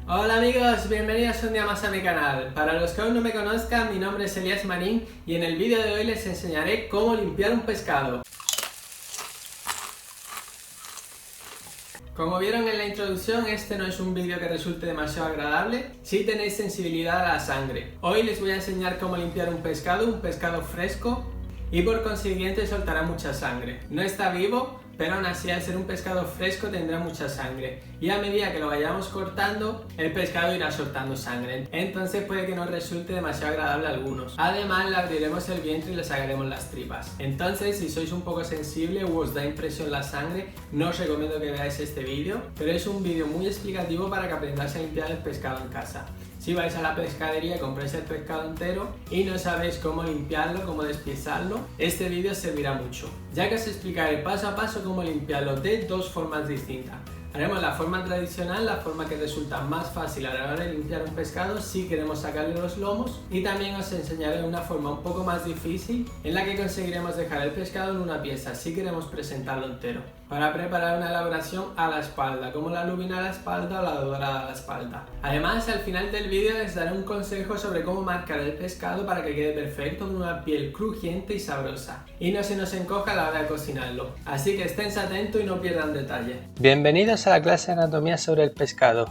Hola amigos, bienvenidos un día más a mi canal. Para los que aún no me conozcan, mi nombre es Elías Marín y en el vídeo de hoy les enseñaré cómo limpiar un pescado. Como vieron en la introducción, este no es un vídeo que resulte demasiado agradable si tenéis sensibilidad a la sangre. Hoy les voy a enseñar cómo limpiar un pescado fresco y por consiguiente soltará mucha sangre. No está vivo, pero aún así al ser un pescado fresco tendrá mucha sangre y a medida que lo vayamos cortando el pescado irá soltando sangre, entonces puede que no resulte demasiado agradable a algunos. Además le abriremos el vientre y le sacaremos las tripas. Entonces si sois un poco sensible o os da impresión la sangre, no os recomiendo que veáis este vídeo, pero es un vídeo muy explicativo para que aprendáis a limpiar el pescado en casa. Si vais a la pescadería y compráis el pescado entero y no sabéis cómo limpiarlo, cómo despiezarlo, este vídeo os servirá mucho, ya que os explicaré paso a paso cómo limpiarlo de dos formas distintas. Haremos la forma tradicional, la forma que resulta más fácil a la hora de limpiar un pescado si queremos sacarle los lomos, y también os enseñaré una forma un poco más difícil en la que conseguiremos dejar el pescado en una pieza si queremos presentarlo entero, para preparar una elaboración a la espalda, como la lubina a la espalda o la dorada a la espalda. Además, al final del vídeo les daré un consejo sobre cómo marcar el pescado para que quede perfecto con una piel crujiente y sabrosa y no se nos encoja a la hora de cocinarlo, así que estén atentos y no pierdan detalle. Bienvenidos a la clase de anatomía sobre el pescado.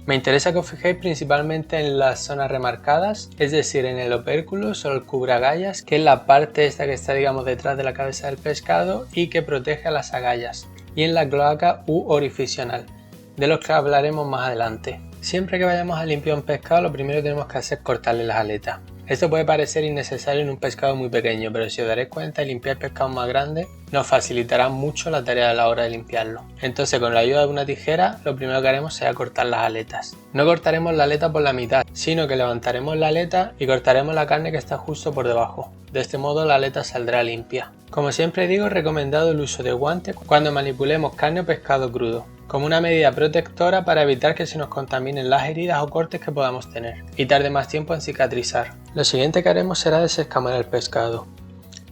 Me interesa que os fijéis principalmente en las zonas remarcadas, es decir, en el opérculo o el cubragallas, que es la parte esta que está, digamos, detrás de la cabeza del pescado y que protege a las agallas, y en la cloaca u orificio anal, de los que hablaremos más adelante. Siempre que vayamos a limpiar un pescado, lo primero que tenemos que hacer es cortarle las aletas. Esto puede parecer innecesario en un pescado muy pequeño, pero si os daréis cuenta, limpiar pescados más grandes nos facilitará mucho la tarea a la hora de limpiarlo. Entonces, con la ayuda de una tijera, lo primero que haremos será cortar las aletas. No cortaremos la aleta por la mitad, sino que levantaremos la aleta y cortaremos la carne que está justo por debajo. De este modo la aleta saldrá limpia. Como siempre digo, es recomendado el uso de guantes cuando manipulemos carne o pescado crudo, como una medida protectora para evitar que se nos contaminen las heridas o cortes que podamos tener y tarde más tiempo en cicatrizar. Lo siguiente que haremos será desescamar el pescado.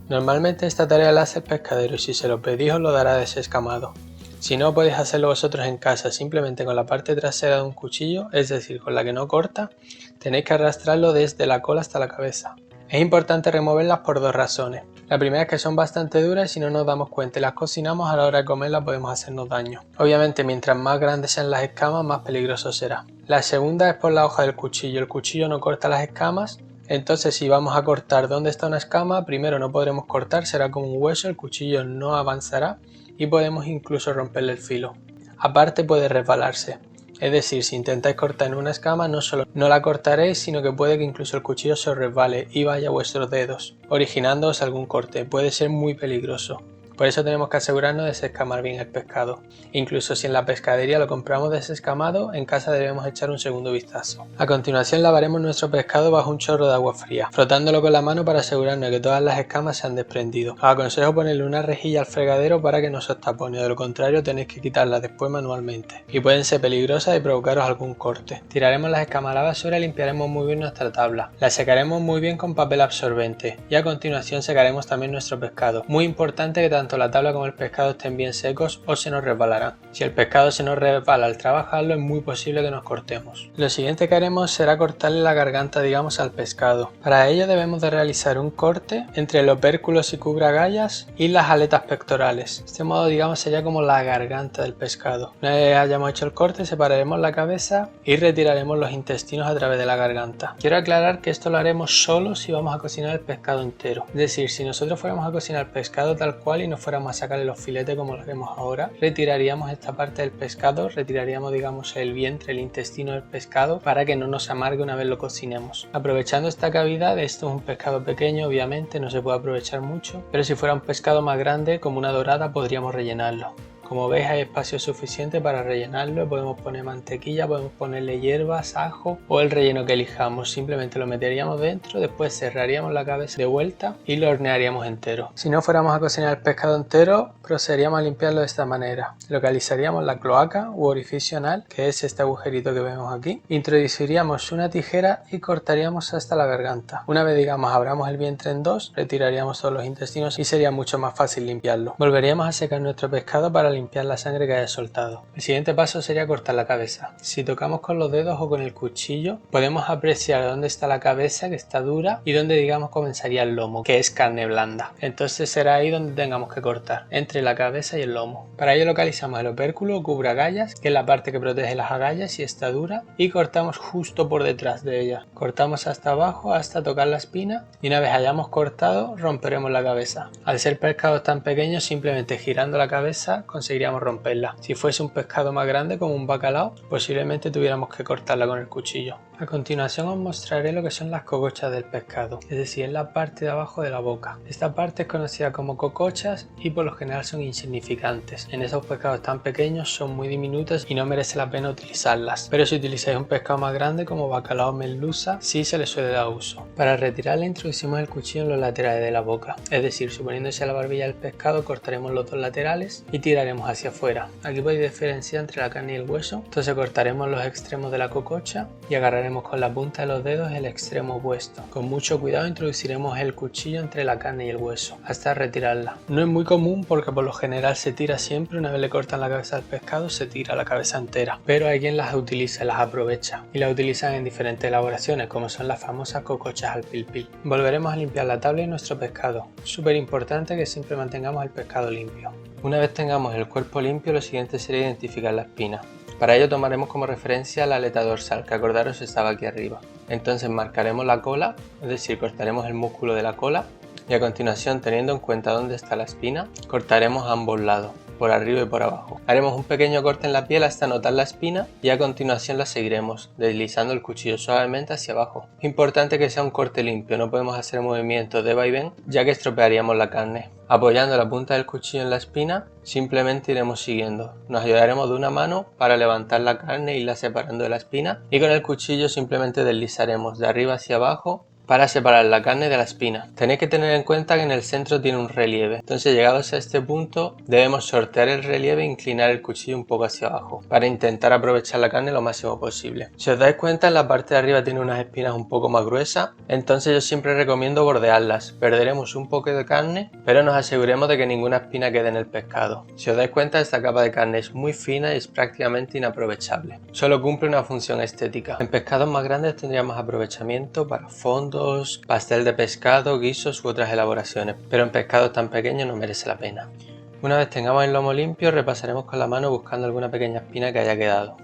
Normalmente esta tarea la hace el pescadero y si se lo pedís os lo dará desescamado. Si no, podéis hacerlo vosotros en casa, simplemente con la parte trasera de un cuchillo, es decir, con la que no corta, tenéis que arrastrarlo desde la cola hasta la cabeza. Es importante removerlas por dos razones. La primera es que son bastante duras y si no nos damos cuenta y las cocinamos, a la hora de comerlas podemos hacernos daño. Obviamente, mientras más grandes sean las escamas, más peligroso será. La segunda es por la hoja del cuchillo. El cuchillo no corta las escamas, entonces si vamos a cortar donde está una escama, primero no podremos cortar, será como un hueso, el cuchillo no avanzará y podemos incluso romperle el filo. Aparte puede resbalarse. Es decir, si intentáis cortar en una escama, no solo no la cortaréis, sino que puede que incluso el cuchillo se os resbale y vaya a vuestros dedos, originándoos algún corte. Puede ser muy peligroso. Por eso tenemos que asegurarnos de desescamar bien el pescado. Incluso si en la pescadería lo compramos desescamado, en casa debemos echar un segundo vistazo. A continuación lavaremos nuestro pescado bajo un chorro de agua fría, frotándolo con la mano para asegurarnos de que todas las escamas se han desprendido. Os aconsejo ponerle una rejilla al fregadero para que no se os tapone, de lo contrario tenéis que quitarlas después manualmente. Y pueden ser peligrosas y provocaros algún corte. Tiraremos las escamas a la basura y limpiaremos muy bien nuestra tabla. La secaremos muy bien con papel absorbente y a continuación secaremos también nuestro pescado. Muy importante que tanto la tabla como el pescado estén bien secos o se nos resbalarán. Si el pescado se nos resbala al trabajarlo, es muy posible que nos cortemos. Lo siguiente que haremos será cortarle la garganta, digamos, al pescado. Para ello debemos de realizar un corte entre el opérculo y cubragallas y las aletas pectorales. De este modo, digamos, sería como la garganta del pescado. Una vez hayamos hecho el corte, separaremos la cabeza y retiraremos los intestinos a través de la garganta. Quiero aclarar que esto lo haremos solo si vamos a cocinar el pescado entero. Es decir, si nosotros fuéramos a cocinar el pescado tal cual y no fuéramos a sacarle los filetes como lo haremos ahora, retiraríamos esta parte del pescado, retiraríamos, digamos, el vientre, el intestino del pescado para que no nos amargue una vez lo cocinemos. Aprovechando esta cavidad, esto es un pescado pequeño, obviamente no se puede aprovechar mucho, pero si fuera un pescado más grande como una dorada podríamos rellenarlo. Como veis, hay espacio suficiente para rellenarlo, podemos poner mantequilla, podemos ponerle hierbas, ajo o el relleno que elijamos. Simplemente lo meteríamos dentro, después cerraríamos la cabeza de vuelta y lo hornearíamos entero. Si no fuéramos a cocinar el pescado entero, procederíamos a limpiarlo de esta manera. Localizaríamos la cloaca u orificio anal, que es este agujerito que vemos aquí. Introduciríamos una tijera y cortaríamos hasta la garganta. Una vez, digamos, abramos el vientre en dos, retiraríamos todos los intestinos y sería mucho más fácil limpiarlo. Volveríamos a secar nuestro pescado para limpiar la sangre que haya soltado. El siguiente paso sería cortar la cabeza. Si tocamos con los dedos o con el cuchillo, podemos apreciar dónde está la cabeza, que está dura, y dónde digamos comenzaría el lomo, que es carne blanda. Entonces será ahí donde tengamos que cortar, entre la cabeza y el lomo. Para ello localizamos el opérculo o cubraagallas, que es la parte que protege las agallas y está dura, y cortamos justo por detrás de ella. Cortamos hasta abajo hasta tocar la espina, y una vez hayamos cortado romperemos la cabeza. Al ser pescados tan pequeños, simplemente girando la cabeza conseguiríamos romperla. Si fuese un pescado más grande como un bacalao, posiblemente tuviéramos que cortarla con el cuchillo. A continuación os mostraré lo que son las cocochas del pescado, es decir, en la parte de abajo de la boca. Esta parte es conocida como cocochas y por lo general son insignificantes. En esos pescados tan pequeños son muy diminutas y no merece la pena utilizarlas. Pero si utilizáis un pescado más grande como bacalao o merluza, sí se le suele dar uso. Para retirarla introducimos el cuchillo en los laterales de la boca, es decir, suponiéndose a la barbilla del pescado cortaremos los dos laterales y tiraremos hacia afuera. Aquí podéis diferenciar entre la carne y el hueso, entonces cortaremos los extremos de la cococha y agarraremos con la punta de los dedos el extremo opuesto. Con mucho cuidado introduciremos el cuchillo entre la carne y el hueso hasta retirarla. No es muy común porque por lo general se tira siempre, una vez le cortan la cabeza al pescado se tira la cabeza entera, pero hay quien las utiliza, las aprovecha y las utilizan en diferentes elaboraciones como son las famosas cocochas al pil pil. Volveremos a limpiar la tabla y nuestro pescado. Súper importante que siempre mantengamos el pescado limpio. Una vez tengamos el cuerpo limpio, lo siguiente sería identificar la espina. Para ello tomaremos como referencia la aleta dorsal, que acordaros estaba aquí arriba. Entonces marcaremos la cola, es decir, cortaremos el músculo de la cola y a continuación, teniendo en cuenta dónde está la espina, cortaremos a ambos lados, por arriba y por abajo. Haremos un pequeño corte en la piel hasta notar la espina y a continuación la seguiremos, deslizando el cuchillo suavemente hacia abajo. Importante que sea un corte limpio, no podemos hacer movimientos de vaivén ya que estropearíamos la carne. Apoyando la punta del cuchillo en la espina, simplemente iremos siguiendo. Nos ayudaremos de una mano para levantar la carne e irla separando de la espina y con el cuchillo simplemente deslizaremos de arriba hacia abajo para separar la carne de la espina. Tenéis que tener en cuenta que en el centro tiene un relieve, entonces llegados a este punto debemos sortear el relieve e inclinar el cuchillo un poco hacia abajo para intentar aprovechar la carne lo máximo posible. Si os dais cuenta, en la parte de arriba tiene unas espinas un poco más gruesas, entonces yo siempre recomiendo bordearlas. Perderemos un poco de carne, pero nos aseguremos de que ninguna espina quede en el pescado. Si os dais cuenta, esta capa de carne es muy fina y es prácticamente inaprovechable. Solo cumple una función estética. En pescados más grandes tendríamos aprovechamiento para fondos, pastel de pescado, guisos u otras elaboraciones, pero en pescados tan pequeños no merece la pena. Una vez tengamos el lomo limpio, repasaremos con la mano buscando alguna pequeña espina que haya quedado.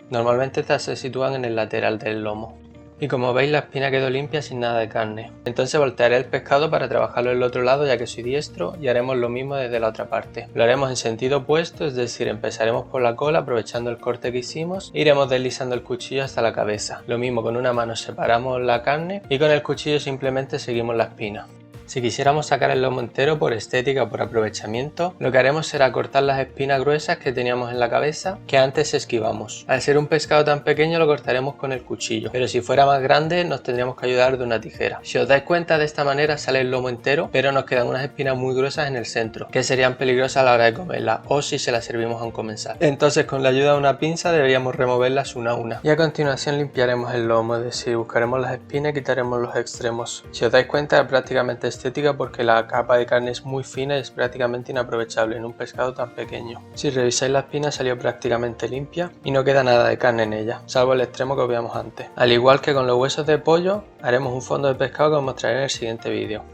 Normalmente estas se sitúan en el lateral del lomo. Y como veis, la espina quedó limpia sin nada de carne. Entonces voltearé el pescado para trabajarlo del otro lado, ya que soy diestro, y haremos lo mismo desde la otra parte. Lo haremos en sentido opuesto, es decir, empezaremos por la cola aprovechando el corte que hicimos, e iremos deslizando el cuchillo hasta la cabeza. Lo mismo, con una mano separamos la carne y con el cuchillo simplemente seguimos la espina. Si quisiéramos sacar el lomo entero por estética o por aprovechamiento, lo que haremos será cortar las espinas gruesas que teníamos en la cabeza que antes esquivamos. Al ser un pescado tan pequeño lo cortaremos con el cuchillo, pero si fuera más grande nos tendríamos que ayudar de una tijera. Si os dais cuenta, de esta manera sale el lomo entero, pero nos quedan unas espinas muy gruesas en el centro, que serían peligrosas a la hora de comerla o si se las servimos a un comensal. Entonces con la ayuda de una pinza deberíamos removerlas una a una. Y a continuación limpiaremos el lomo, es decir, buscaremos las espinas y quitaremos los extremos. Si os dais cuenta, prácticamente estética porque la capa de carne es muy fina y es prácticamente inaprovechable en un pescado tan pequeño. Si revisáis la espina salió prácticamente limpia y no queda nada de carne en ella, salvo el extremo que veíamos antes. Al igual que con los huesos de pollo, haremos un fondo de pescado que os mostraré en el siguiente vídeo.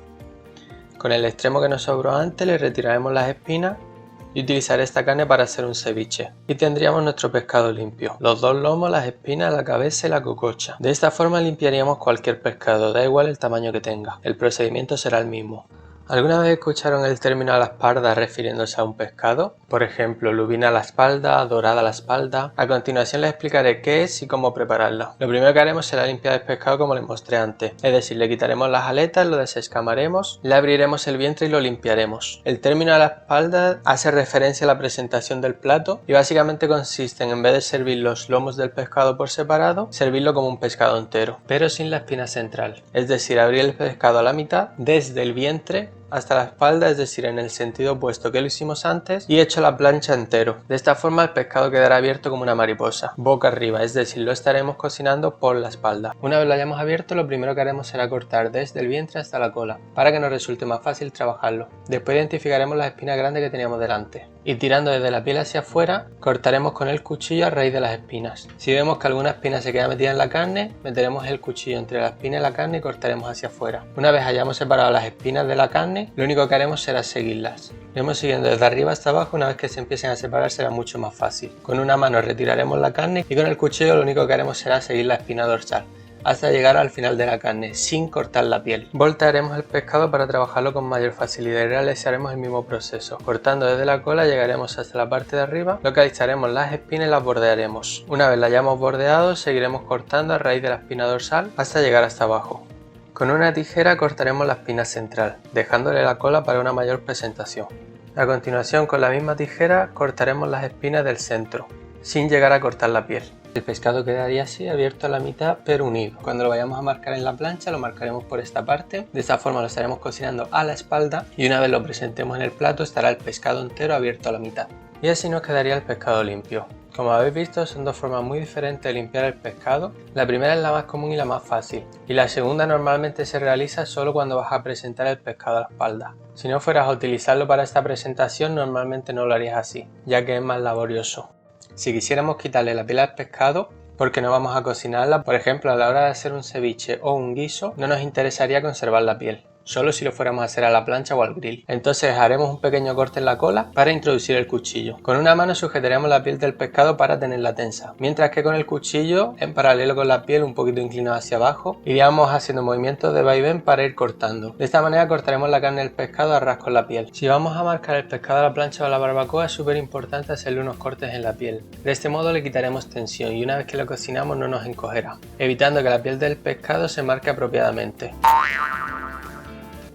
Con el extremo que nos sobró antes le retiraremos las espinas y utilizaré esta carne para hacer un ceviche. Y tendríamos nuestro pescado limpio, los dos lomos, las espinas, la cabeza y la cococha. De esta forma limpiaríamos cualquier pescado, da igual el tamaño que tenga, el procedimiento será el mismo. ¿Alguna vez escucharon el término a la espalda refiriéndose a un pescado? Por ejemplo, lubina a la espalda, dorada a la espalda. A continuación les explicaré qué es y cómo prepararla. Lo primero que haremos será limpiar el pescado como les mostré antes, es decir, le quitaremos las aletas, lo desescamaremos, le abriremos el vientre y lo limpiaremos. El término a la espalda hace referencia a la presentación del plato y básicamente consiste en vez de servir los lomos del pescado por separado, servirlo como un pescado entero, pero sin la espina central. Es decir, abrir el pescado a la mitad, desde el vientre hasta la espalda, es decir, en el sentido opuesto que lo hicimos antes, y hecho la plancha entero. De esta forma el pescado quedará abierto como una mariposa, boca arriba, es decir, lo estaremos cocinando por la espalda. Una vez lo hayamos abierto, lo primero que haremos será cortar desde el vientre hasta la cola, para que nos resulte más fácil trabajarlo. Después identificaremos las espinas grandes que teníamos delante. y tirando desde la piel hacia afuera, cortaremos con el cuchillo a raíz de las espinas. Si vemos que alguna espina se queda metida en la carne, meteremos el cuchillo entre la espina y la carne y cortaremos hacia afuera. Una vez hayamos separado las espinas de la carne, lo único que haremos será seguirlas. Iremos siguiendo desde arriba hasta abajo. Una vez que se empiecen a separar será mucho más fácil. Con una mano retiraremos la carne y con el cuchillo lo único que haremos será seguir la espina dorsal hasta llegar al final de la carne, sin cortar la piel. Voltearemos el pescado para trabajarlo con mayor facilidad y realizaremos el mismo proceso. Cortando desde la cola llegaremos hasta la parte de arriba, localizaremos las espinas y las bordearemos. Una vez las hayamos bordeado, seguiremos cortando a raíz de la espina dorsal hasta llegar hasta abajo. Con una tijera cortaremos la espina central, dejándole la cola para una mayor presentación. A continuación, con la misma tijera cortaremos las espinas del centro, sin llegar a cortar la piel. El pescado quedaría así, abierto a la mitad pero unido. Cuando lo vayamos a marcar en la plancha lo marcaremos por esta parte. De esta forma lo estaremos cocinando a la espalda y una vez lo presentemos en el plato estará el pescado entero abierto a la mitad. Y así nos quedaría el pescado limpio. Como habéis visto, son dos formas muy diferentes de limpiar el pescado. La primera es la más común y la más fácil, y la segunda normalmente se realiza solo cuando vas a presentar el pescado a la espalda. Si no fueras a utilizarlo para esta presentación, normalmente no lo harías así, ya que es más laborioso. Si quisiéramos quitarle la piel al pescado, porque no vamos a cocinarla, por ejemplo a la hora de hacer un ceviche o un guiso, no nos interesaría conservar la piel, solo si lo fuéramos a hacer a la plancha o al grill. Entonces haremos un pequeño corte en la cola para introducir el cuchillo. Con una mano sujetaremos la piel del pescado para tenerla tensa, mientras que con el cuchillo, en paralelo con la piel un poquito inclinado hacia abajo, iríamos haciendo movimientos de vaivén para ir cortando. De esta manera cortaremos la carne del pescado a ras con la piel. Si vamos a marcar el pescado a la plancha o a la barbacoa, es súper importante hacerle unos cortes en la piel. De este modo le quitaremos tensión y una vez que lo cocinamos no nos encogerá, evitando que la piel del pescado se marque apropiadamente.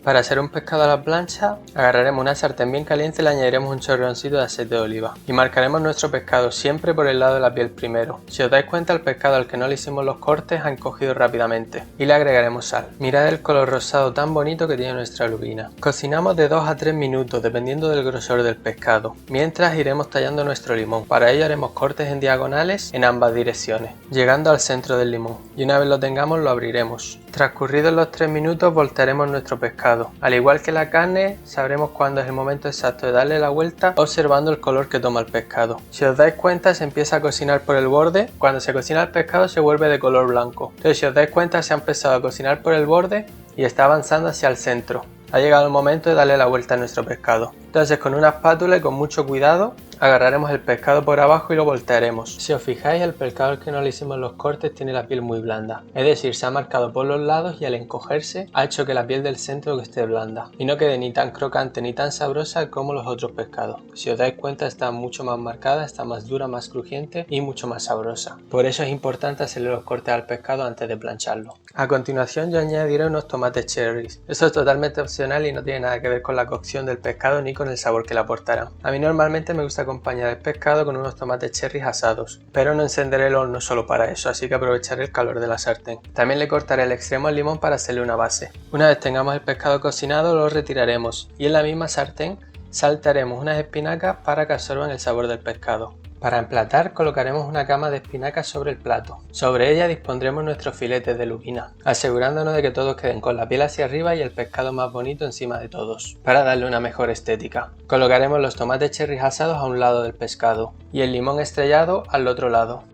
Para hacer un pescado a la plancha, agarraremos una sartén bien caliente y le añadiremos un chorroncito de aceite de oliva. Y marcaremos nuestro pescado siempre por el lado de la piel primero. Si os dais cuenta, el pescado al que no le hicimos los cortes ha encogido rápidamente. Y le agregaremos sal. Mirad el color rosado tan bonito que tiene nuestra lubina. Cocinamos de 2 a 3 minutos dependiendo del grosor del pescado. Mientras iremos tallando nuestro limón. Para ello haremos cortes en diagonales en ambas direcciones, llegando al centro del limón. Y una vez lo tengamos lo abriremos. Transcurridos los 3 minutos voltearemos nuestro pescado. Al igual que la carne, sabremos cuándo es el momento exacto de darle la vuelta observando el color que toma el pescado. Si os dais cuenta, se empieza a cocinar por el borde. Cuando se cocina el pescado se vuelve de color blanco. Entonces, si os dais cuenta, se ha empezado a cocinar por el borde y está avanzando hacia el centro. Ha llegado el momento de darle la vuelta a nuestro pescado. Entonces, con una espátula y con mucho cuidado, agarraremos el pescado por abajo y lo voltearemos. Si os fijáis, el pescado al que no le hicimos los cortes tiene la piel muy blanda. Es decir, se ha marcado por los lados y al encogerse ha hecho que la piel del centro esté blanda y no quede ni tan crocante ni tan sabrosa como los otros pescados. Si os dais cuenta, está mucho más marcada, está más dura, más crujiente y mucho más sabrosa. Por eso es importante hacerle los cortes al pescado antes de plancharlo. A continuación yo añadiré unos tomates cherries. Esto es totalmente opcional y no tiene nada que ver con la cocción del pescado ni con el sabor que le aportará. A mí normalmente me gusta acompañar el pescado con unos tomates cherries asados, pero no encenderé el horno solo para eso, así que aprovecharé el calor de la sartén. También le cortaré el extremo al limón para hacerle una base. Una vez tengamos el pescado cocinado lo retiraremos y en la misma sartén saltearemos unas espinacas para que absorban el sabor del pescado. Para emplatar colocaremos una cama de espinacas sobre el plato. Sobre ella dispondremos nuestros filetes de lubina, asegurándonos de que todos queden con la piel hacia arriba y el pescado más bonito encima de todos, para darle una mejor estética. Colocaremos los tomates cherries asados a un lado del pescado y el limón estrellado al otro lado.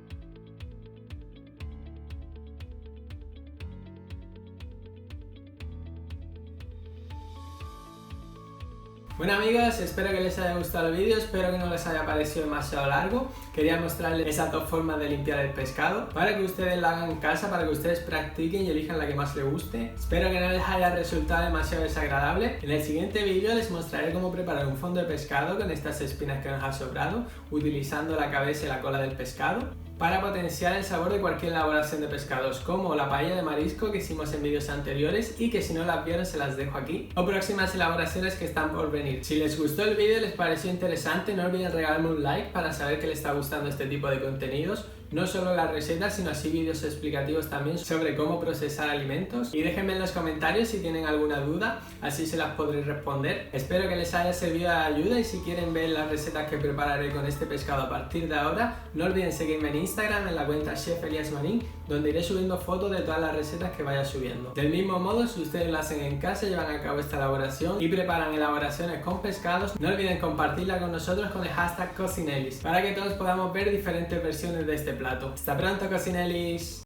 Bueno amigos, espero que les haya gustado el vídeo, espero que no les haya parecido demasiado largo. Quería mostrarles esas dos formas de limpiar el pescado para que ustedes la hagan en casa, para que ustedes practiquen y elijan la que más les guste. Espero que no les haya resultado demasiado desagradable. En el siguiente vídeo les mostraré cómo preparar un fondo de pescado con estas espinas que nos ha sobrado, utilizando la cabeza y la cola del pescado, para potenciar el sabor de cualquier elaboración de pescados, como la paella de marisco que hicimos en vídeos anteriores y que si no las vieron se las dejo aquí, o próximas elaboraciones que están por venir. Si les gustó el vídeo y les pareció interesante, no olviden regalarme un like para saber que les está gustando este tipo de contenidos. no solo las recetas, sino así vídeos explicativos también sobre cómo procesar alimentos. Y déjenme en los comentarios si tienen alguna duda, así se las podré responder. Espero que les haya servido de ayuda y si quieren ver las recetas que prepararé con este pescado a partir de ahora, no olviden seguirme en Instagram en la cuenta Chef Elias Manin, donde iré subiendo fotos de todas las recetas que vaya subiendo. Del mismo modo, si ustedes lo hacen en casa, llevan a cabo esta elaboración y preparan elaboraciones con pescados, no olviden compartirla con nosotros con el hashtag Cocinelis, para que todos podamos ver diferentes versiones de este plato. ¡Hasta pronto, Cocinelis!